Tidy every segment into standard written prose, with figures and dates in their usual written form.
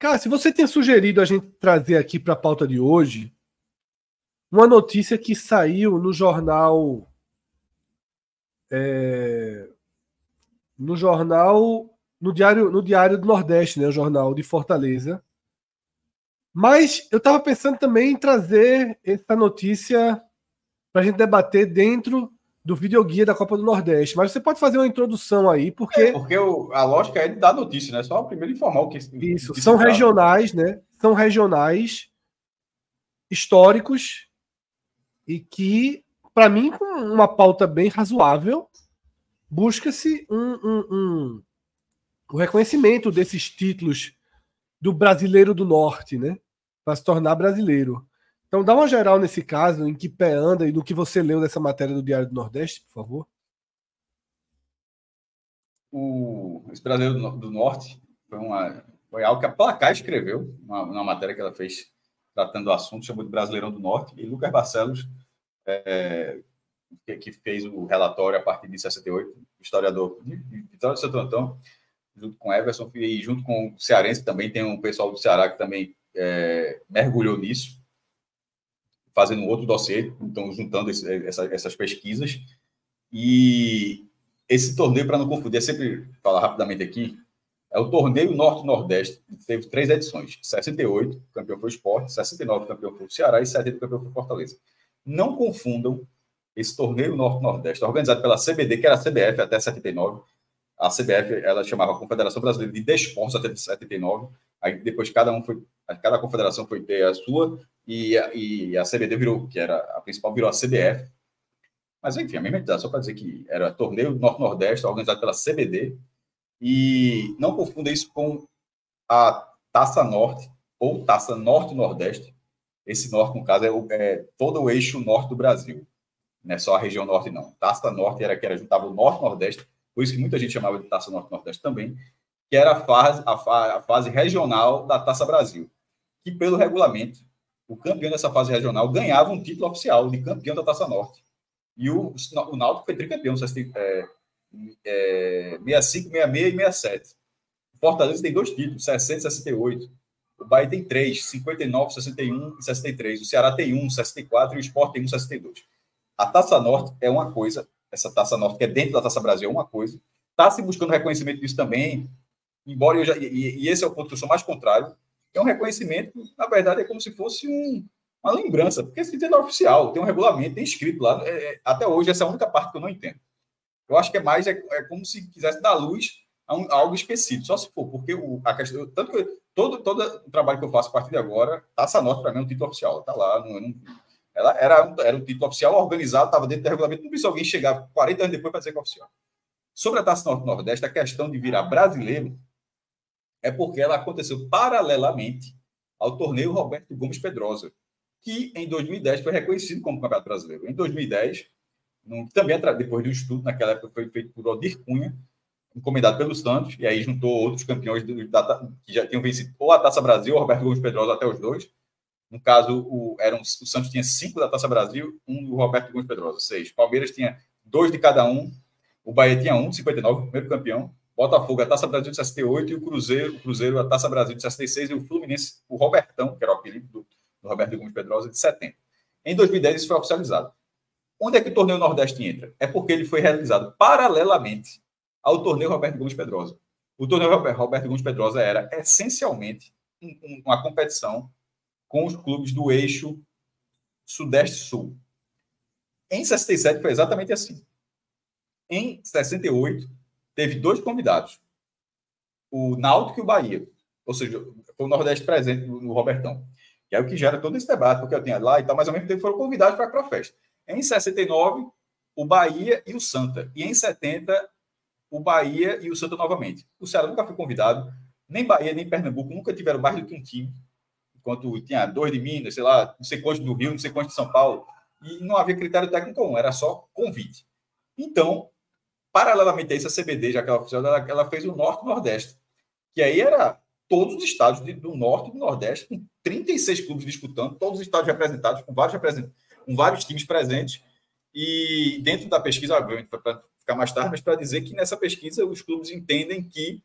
Cara, se você tinha sugerido a gente trazer aqui para a pauta de hoje uma notícia que saiu no jornal. No jornal. No Diário do Nordeste, né? O jornal de Fortaleza. Mas eu estava pensando também em trazer essa notícia para a gente debater dentro do videoguia da Copa do Nordeste. Mas você pode fazer uma introdução aí, porque. Porque a lógica é de dar notícia, né? Só primeiro informar o que Isso, que são se trata. regionais, né? São regionais históricos e que, para mim, com uma pauta bem razoável, busca-se o reconhecimento desses títulos do brasileiro do norte, né? Para se tornar brasileiro. Então, dá uma geral nesse caso, em que pé anda e do que você leu dessa matéria do Diário do Nordeste, por favor. Esse brasileiro do norte foi algo que a Placar escreveu, uma matéria que ela fez tratando do assunto, chamou de Brasileirão do Norte, e Lucas Barcelos, que fez o relatório a partir de 68, historiador de Vitória de Santo Antão, junto com Everson, e junto com o Cearense também, tem um pessoal do Ceará que também mergulhou nisso, fazendo um outro dossiê, então juntando essas pesquisas. E esse torneio, para não confundir, sempre falar rapidamente aqui, é o torneio Norte-Nordeste, teve 3 edições, 68, o campeão foi o Sport, 69, o campeão foi o Ceará e 70, o campeão foi o Fortaleza. Não confundam esse torneio Norte-Nordeste, organizado pela CBD, que era a CBF até 79, a CBF, ela chamava a Confederação Brasileira de Desportos até 79, aí depois cada confederação foi ter a sua, e a CBD virou, que era a principal, virou a CBF. Mas, enfim, a mesma entidade, só para dizer que era torneio Norte-Nordeste, organizado pela CBD, e não confunda isso com a Taça Norte, ou Taça Norte-Nordeste. Esse norte, no caso, é todo o eixo norte do Brasil, não é só a região norte, não. Taça Norte era juntava o Norte-Nordeste, por isso que muita gente chamava de Taça Norte-Nordeste também, que era a fase regional da Taça Brasil, que, pelo regulamento, o campeão dessa fase regional ganhava um título oficial de campeão da Taça Norte. E o Náutico foi tricampeão, 65, 66 e 67. O Fortaleza tem 2 títulos, 60 e 68. O Bahia tem 3, 59, 61 e 63. O Ceará tem 1, 64 e o Sport tem 1, 62. A Taça Norte é uma coisa, essa Taça Norte que é dentro da Taça Brasil é uma coisa. Está se buscando reconhecimento disso também, embora eu já... E esse é o ponto que eu sou mais contrário. É um reconhecimento, na verdade, é como se fosse uma lembrança, porque esse título é oficial, tem um regulamento, tem escrito lá. Até hoje, essa é a única parte que eu não entendo. Eu acho que é como se quisesse dar luz a algo esquecido, só se for, porque a questão, tanto que todo o trabalho que eu faço a partir de agora, Taça Norte, para mim, é um título oficial. Está lá, ela era um título oficial organizado, estava dentro do regulamento, não precisa alguém chegar 40 anos depois para dizer que é oficial. Sobre a Taça Norte-Nordeste, a questão de virar brasileiro é porque ela aconteceu paralelamente ao torneio Roberto Gomes Pedrosa, que em 2010 foi reconhecido como Campeonato Brasileiro. Em 2010, também depois do estudo, naquela época foi feito por Odir Cunha, encomendado pelo Santos, e aí juntou outros campeões que já tinham vencido ou a Taça Brasil ou o Roberto Gomes Pedrosa, até os dois. No caso, o Santos tinha 5 da Taça Brasil, 1 do Roberto Gomes Pedrosa, 6. Palmeiras tinha 2 de cada um, o Bahia tinha 1 de 59, o primeiro campeão. Botafogo, a Taça Brasil de 68, e o Cruzeiro, a Taça Brasil de 66, e o Fluminense, o Robertão, que era o apelido do Roberto Gomes Pedrosa, de 70. Em 2010, isso foi oficializado. Onde é que o torneio Nordeste entra? É porque ele foi realizado paralelamente ao torneio Roberto Gomes Pedrosa. O torneio Roberto Gomes Pedrosa era, essencialmente, uma competição com os clubes do eixo Sudeste-Sul. Em 67 foi exatamente assim. Em 68, teve 2 convidados, o Náutico e o Bahia. Ou seja, foi o Nordeste presente no Robertão. Que é o que gera todo esse debate, porque eu tinha lá e tal, mas ao mesmo tempo foram convidados para a festa. Em 69, o Bahia e o Santa. E em 70, o Bahia e o Santa novamente. O Ceará nunca foi convidado, nem Bahia, nem Pernambuco, nunca tiveram mais do que um time, enquanto tinha 2 de Minas, sei lá, não sei quantos do Rio, não sei quantos de São Paulo, e não havia critério técnico comum, era só convite. Então, paralelamente a isso, a CBD, já que ela fez o Norte e o Nordeste, que aí era todos os estados do Norte e do Nordeste, com 36 clubes disputando, todos os estados representados, com vários times presentes, e dentro da pesquisa, obviamente, para ficar mais tarde, mas para dizer que nessa pesquisa os clubes entendem que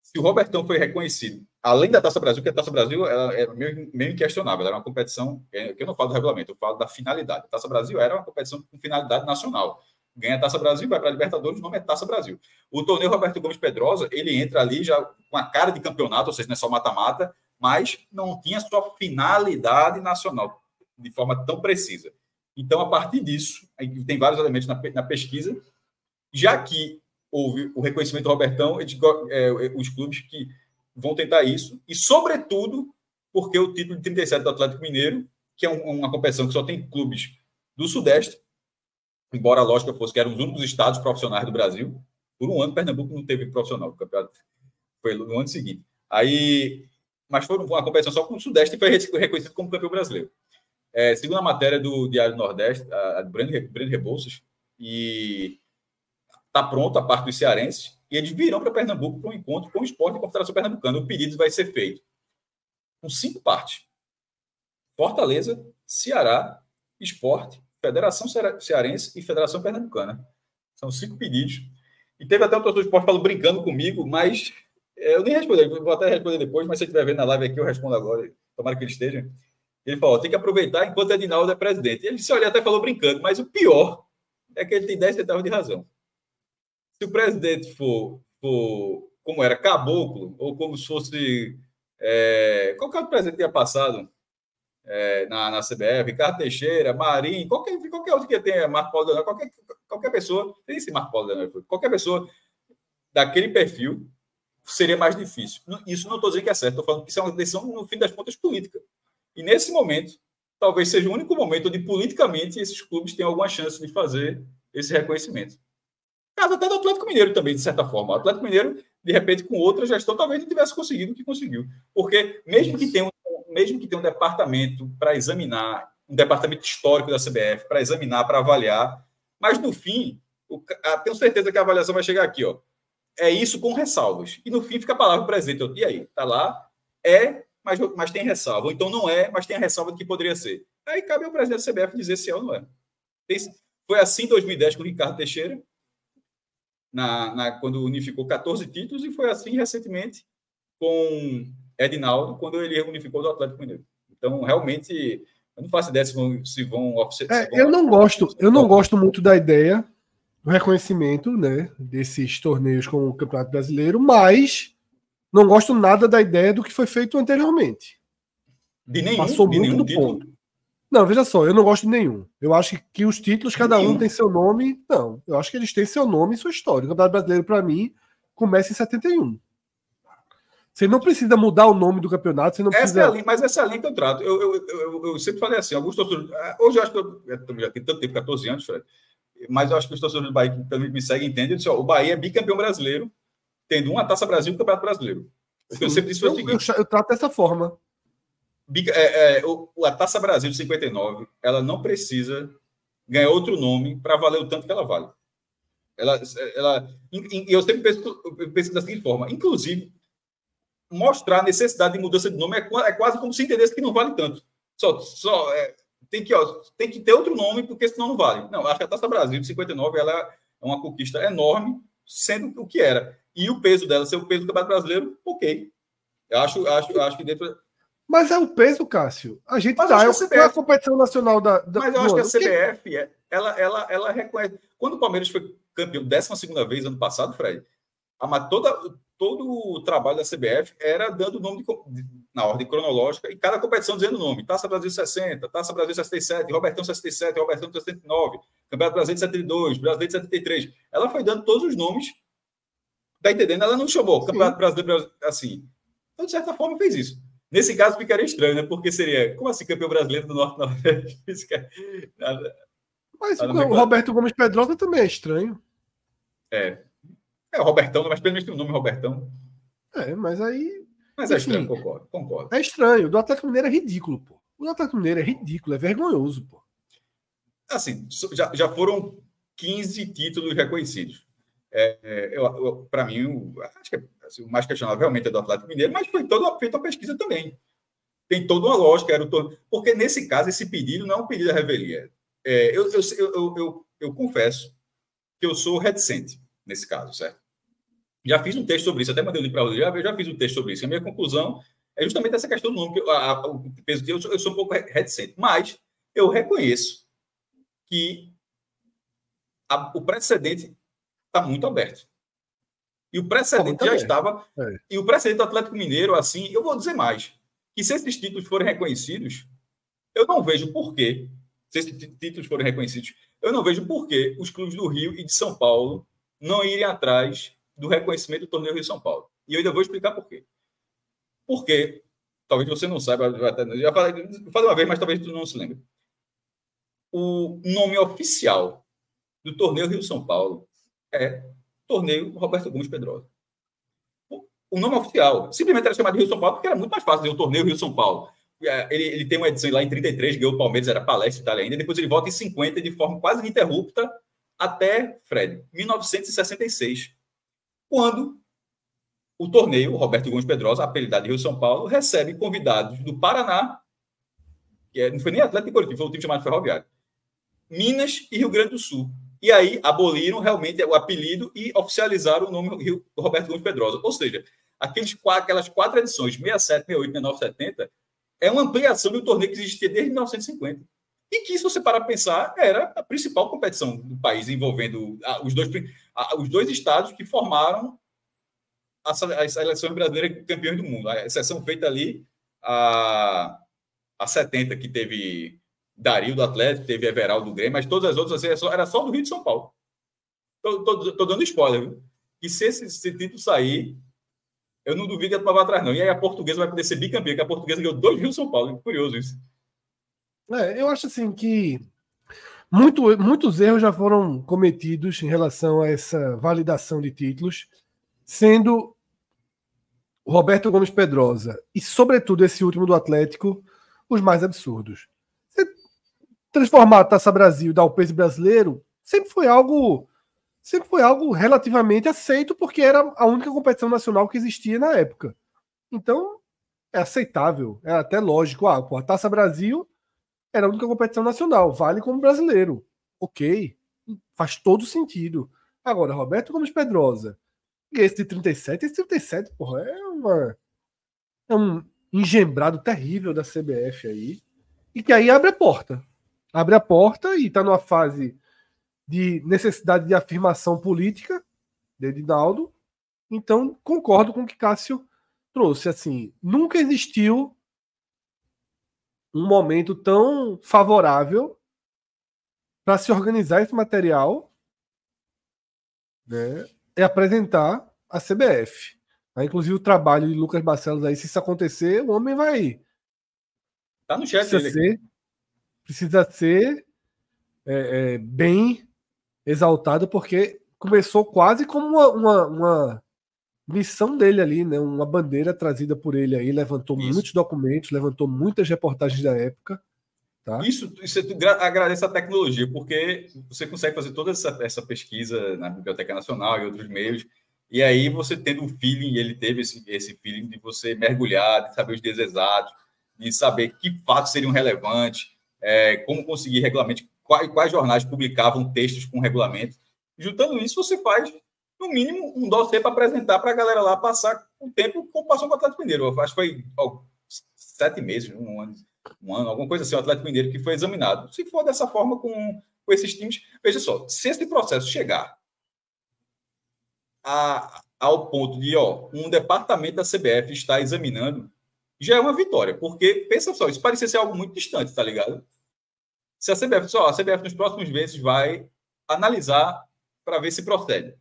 Se o Robertão foi reconhecido, além da Taça Brasil, que a Taça Brasil ela é meio inquestionável, ela era uma competição, que eu não falo do regulamento, eu falo da finalidade. A Taça Brasil era uma competição com finalidade nacional. Ganha a Taça Brasil, vai para a Libertadores, o nome é Taça Brasil. O torneio Roberto Gomes Pedrosa, ele entra ali já com a cara de campeonato, ou seja, não é só mata-mata, mas não tinha sua finalidade nacional de forma tão precisa. Então, a partir disso, tem vários elementos na pesquisa, já que houve o reconhecimento do Robertão, os clubes que vão tentar isso, e, sobretudo, porque o título de 37 do Atlético Mineiro, que é uma competição que só tem clubes do Sudeste, embora a lógica fosse que eram os únicos estados profissionais do Brasil, por um ano Pernambuco não teve profissional, o campeonato foi no ano seguinte. Mas foi uma competição só com o Sudeste e foi reconhecido como campeão brasileiro. Segundo a matéria do Diário Nordeste, a Breno Rebouças, e está pronto a parte dos cearenses, e eles virão para Pernambuco para um encontro com o Sport e a Confederação Pernambucana. O pedido vai ser feito com 5 partes: Fortaleza, Ceará, Sport, Federação Cearense e Federação Pernambucana. São 5 pedidos. E teve até um torcedor do Sport falando brincando comigo, mas eu nem respondi, vou até responder depois, mas se ele estiver vendo na live aqui, eu respondo agora. Tomara que ele esteja. Ele falou, tem que aproveitar enquanto Edinaldo é presidente. Ele disse, olha, até falou brincando, mas o pior é que ele tem 10 centavos de razão. Se o presidente for como era, caboclo, ou como se fosse... qualquer outro presidente que tinha passado na CBF, Ricardo Teixeira, Marinho, qualquer outro que tenha, Marco Paulo Leonel, qualquer pessoa, tem esse Marco Paulo Leonel, qualquer pessoa daquele perfil seria mais difícil. Isso não estou dizendo que é certo, estou falando que isso é uma decisão, no fim das contas, política. E nesse momento, talvez seja o único momento onde, politicamente, esses clubes têm alguma chance de fazer esse reconhecimento. Caso até do Atlético Mineiro também, de certa forma. O Atlético Mineiro, de repente, com outra gestão, talvez não tivesse conseguido o que conseguiu. Porque, mesmo que tenha um departamento para examinar, um departamento histórico da CBF, para examinar, para avaliar, mas, no fim, tenho certeza que a avaliação vai chegar aqui, ó. É isso com ressalvas. E, no fim, fica a palavra do presidente. E aí? Está lá? Mas tem ressalva. Ou então não é, mas tem a ressalva de que poderia ser. Aí cabe ao presidente da CBF dizer se é ou não é. Foi assim em 2010 com o Ricardo Teixeira, quando unificou 14 títulos, e foi assim recentemente com Edinaldo, quando ele unificou do Atlético Mineiro. Então, realmente, eu não faço ideia se vão eu não gosto muito da ideia do reconhecimento, né, desses torneios com o Campeonato Brasileiro, mas não gosto nada da ideia do que foi feito anteriormente. Passou muito do ponto. Não, veja só, eu não gosto de nenhum. Eu acho que os títulos, cada um tem seu nome. Não, eu acho que eles têm seu nome e sua história. O Campeonato Brasileiro, para mim, começa em 71. Você não precisa mudar o nome do campeonato, você não precisa... Mas essa é a linha que eu trato. Eu sempre falei assim, alguns torcedores... Hoje eu acho que eu já tenho tanto tempo, 14 anos, Fred, mas eu acho que os torcedores do Bahia que me seguem entendem. Eu disse, o Bahia é bicampeão brasileiro, tendo uma Taça Brasil e um Campeonato Brasileiro. Sim, eu sempre disse o seguinte... Eu trato dessa forma. A Taça Brasil de 59, ela não precisa ganhar outro nome para valer o tanto que ela vale. Eu sempre penso da seguinte forma, inclusive, mostrar a necessidade de mudança de nome é quase como se entendesse que não vale tanto. Tem que ter outro nome, porque senão não vale. Não, acho que a Taça Brasil de 59 ela é uma conquista enorme, sendo o que era. E o peso dela ser o peso do Campeonato Brasileiro, ok. Eu acho que dentro... Mas é o peso, Cássio. A gente tá. É a competição nacional da mas eu acho que a CBF, ela reconhece. Quando o Palmeiras foi campeão 12ª vez ano passado, Fred, todo o trabalho da CBF era dando o nome na ordem cronológica, e cada competição dizendo o nome. Taça Brasil 60, Taça Brasil 67, Robertão 67, Robertão 69, Campeonato Brasileiro de 72, Brasileiro de 73. Ela foi dando todos os nomes. Tá entendendo? Ela não chamou Campeonato Brasileiro assim. Então, de certa forma, fez isso. Nesse caso, ficaria estranho, né? Porque seria, como assim, campeão brasileiro do Norte-Nordeste? Mas o Roberto Gomes Pedrosa também é estranho. O Robertão, mas pelo menos tem o nome Robertão. Mas aí... Mas é estranho, concordo. É estranho. O do Atlético Mineiro é ridículo, pô. O do Atlético Mineiro é ridículo, é vergonhoso, pô. Assim, já foram 15 títulos reconhecidos. Para mim, acho que o mais questionável realmente é do Atlético Mineiro, mas foi feita uma pesquisa também. Tem toda uma lógica. Porque, nesse caso, esse pedido não é um pedido da revelia. Eu confesso que eu sou reticente nesse caso, certo? Já fiz um texto sobre isso, até mandei o link para o Rodrigo, já fiz um texto sobre isso. A minha conclusão é justamente essa questão do nome, que o peso de eu sou um pouco reticente, mas eu reconheço que o precedente está muito aberto. E o precedente já estava. É. E o precedente do Atlético Mineiro, assim, eu vou dizer mais, que se esses títulos forem reconhecidos, eu não vejo porquê, se esses títulos forem reconhecidos, eu não vejo porquê os clubes do Rio e de São Paulo não irem atrás do reconhecimento do torneio Rio-São Paulo. E eu ainda vou explicar por quê. Porque, talvez você não saiba, já falei uma vez, mas talvez tu não se lembre. O nome oficial do torneio Rio-São Paulo é torneio Roberto Gomes Pedrosa. O nome oficial simplesmente era chamado de Rio-São Paulo porque era muito mais fácil dizer o torneio Rio-São Paulo. Ele tem uma edição lá em 33, ganhou o Palmeiras, era Palestra Itália ainda, depois ele volta em 50 de forma quase ininterrupta até, Fred, 1966, quando o torneio, o Roberto Gomes Pedrosa, apelidado de Rio-São Paulo, recebe convidados do Paraná, que não foi nem Atlético de Coritiba, foi um time chamado Ferroviário, Minas e Rio Grande do Sul. E aí aboliram realmente o apelido e oficializaram o nome Roberto Gomes Pedrosa. Ou seja, aquelas 4 edições, 67, 68, 69, 70, é uma ampliação do torneio que existia desde 1950. E que, se você parar para pensar, era a principal competição do país, envolvendo os dois estados que formaram a seleção brasileira campeões do mundo. A exceção feita ali a 70, que teve Dario do Atlético, teve Everaldo do Grêmio, mas todas as outras assim, era só do Rio de São Paulo. Estou dando spoiler, viu? E se esse título sair, eu não duvido que a turma vai atrás, não. E aí a Portuguesa vai poder ser bicampeã, que a Portuguesa ganhou 2 Rio São Paulo. É curioso isso. Eu acho assim que muitos erros já foram cometidos em relação a essa validação de títulos, sendo o Roberto Gomes Pedrosa e, sobretudo, esse último do Atlético, os mais absurdos. Você transformar a Taça Brasil e dar o peso brasileiro sempre foi algo relativamente aceito, porque era a única competição nacional que existia na época. Então, é aceitável, é até lógico. A Taça Brasil era a única competição nacional, vale como brasileiro. Ok, faz todo sentido. Agora, Roberto Gomes Pedrosa, e esse de 37, porra, é um engembrado terrível da CBF aí, e que aí abre a porta. Abre a porta e está numa fase de necessidade de afirmação política de Edinaldo. Então, concordo com o que Cássio trouxe. Assim, nunca existiu um momento tão favorável para se organizar esse material, né, e apresentar a CBF. Inclusive o trabalho de Lucas Barcelos aí, se isso acontecer, o homem vai... Tá no chat precisa ser bem exaltado, porque começou quase como uma missão dele ali, né? Uma bandeira trazida por ele aí, levantou muitos documentos, levantou muitas reportagens da época. Tá? Isso agradece a tecnologia, porque você consegue fazer toda essa pesquisa na Biblioteca Nacional e outros meios, e aí você tendo um feeling, ele teve esse feeling de você mergulhar, de saber os dias exatos, de saber que fatos seriam relevantes, como conseguir regulamento, quais jornais publicavam textos com regulamento. Juntando isso, você faz, no mínimo, um dossiê para apresentar para a galera lá passar o tempo como passou com o Atlético Mineiro. Acho que foi 7 meses, um ano, alguma coisa assim, o Atlético Mineiro que foi examinado. Se for dessa forma com esses times, veja só, se esse processo chegar ao ponto de um departamento da CBF está examinando, já é uma vitória, porque, pensa só, isso parecia ser algo muito distante, tá ligado? Se a CBF nos próximos meses vai analisar para ver se procede.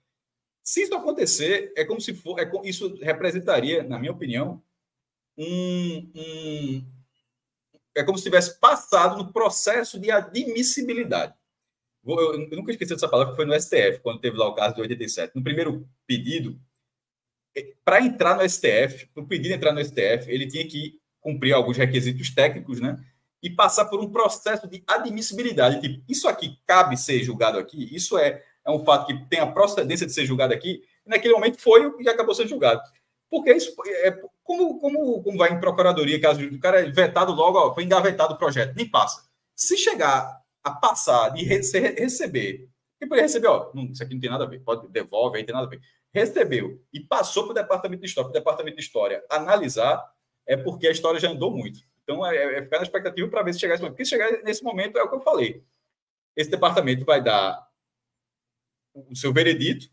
Se isso acontecer, isso representaria, na minha opinião, é como se tivesse passado no processo de admissibilidade. Eu nunca esqueci dessa palavra, que foi no STF, quando teve lá o caso de 87. No primeiro pedido, para entrar no STF, para o pedido entrar no STF, ele tinha que cumprir alguns requisitos técnicos, né? E passar por um processo de admissibilidade. Tipo, isso aqui cabe ser julgado aqui? Isso é um fato que tem a procedência de ser julgado aqui? E naquele momento foi e acabou sendo julgado. Porque isso como vai em procuradoria, caso o cara é vetado logo, foi engavetado o projeto, nem passa. Se chegar a passar de receber, e por receber, isso aqui não tem nada a ver, pode devolve, aí tem nada a ver. recebeu e passou para o departamento de história, analisar, é porque a história já andou muito. Então, é ficar na expectativa para ver se chegar nesse momento. Porque se chegar nesse momento, é o que eu falei. Esse departamento vai dar o seu veredito,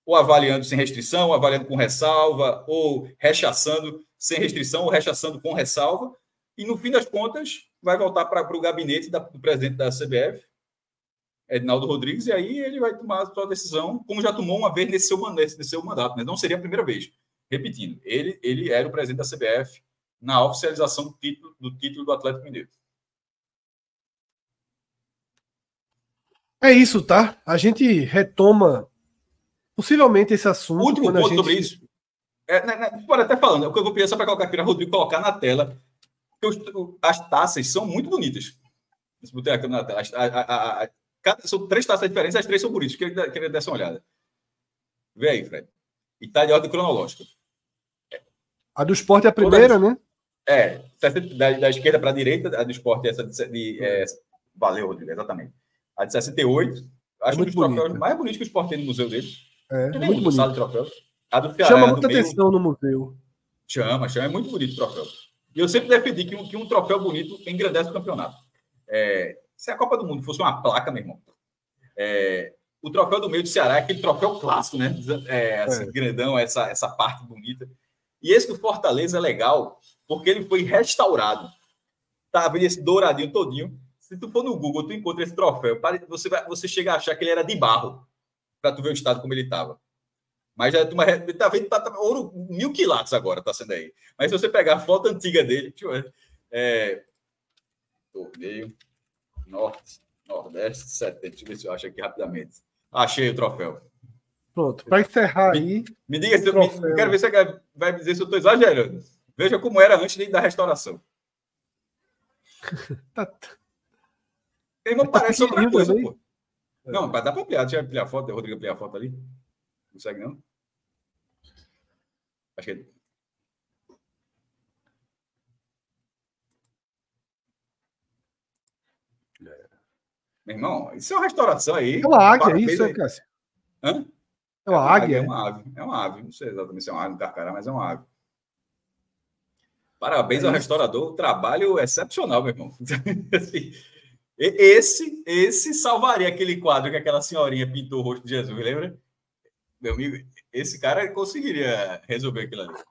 ou avaliando sem restrição, ou avaliando com ressalva, ou rechaçando sem restrição, ou rechaçando com ressalva. E, no fim das contas, vai voltar para o gabinete do presidente da CBF, Edinaldo Rodrigues, e aí ele vai tomar a sua decisão, como já tomou uma vez nesse seu mandato. Né? Não seria a primeira vez. Repetindo, ele era o presidente da CBF na oficialização do título do Atlético Mineiro. É isso, tá? A gente retoma possivelmente esse assunto. O último ponto sobre isso. Pode até falando, o que eu vou pedir só para colocar aqui, Rodrigo, colocar na tela. As taças são muito bonitas. Botei aqui na tela. São 3 taças diferentes, as 3 são bonitas. Queria dar essa olhada. Vê aí, Fred. E tá de ordem cronológica. A do Sport é a primeira, né? Da esquerda para a direita, a do Sport é essa valeu, Rodrigo, exatamente. A de 68. Acho um dos troféus mais bonitos que o Sport tem no museu dele. É muito bonito. De troféu. A do Ceará, chama muita atenção no museu. Chama. É muito bonito o troféu. E eu sempre defendi que um troféu bonito engrandece o campeonato. Se a Copa do Mundo fosse uma placa, meu irmão, o troféu do meio do Ceará é aquele troféu clássico, né? Assim, grandão, essa parte bonita. E esse do Fortaleza é legal, porque ele foi restaurado. Tá vendo esse douradinho todinho? Se tu for no Google, tu encontra esse troféu. Você chega a achar que ele era de barro, para tu ver o estado como ele estava. Mas já tá vendo, tá ouro 1000 quilates agora, tá sendo aí. Mas se você pegar a foto antiga dele, deixa eu ver. Torneio Norte, Nordeste, Setembro. Deixa eu ver se eu acho aqui rapidamente. Achei o troféu. Pronto, para encerrar aí. Me diga se eu quero ver se você vai dizer se eu estou exagerando. Veja como era antes da restauração. Irmão, parece outra coisa, pô. Não, dá para ampliar. Deixa eu ampliar a foto. O Rodrigo ampliar a foto ali. Não consegue, não? Acho que... Meu irmão, isso é uma restauração aí. É uma águia, isso, Cássio? Hã? É uma águia? É uma ave. Não sei exatamente se é uma águia, um carcará, mas é uma ave. Parabéns ao restaurador. O trabalho excepcional, meu irmão. Esse salvaria aquele quadro que aquela senhorinha pintou o rosto de Jesus, lembra? Meu amigo, esse cara conseguiria resolver aquilo ali.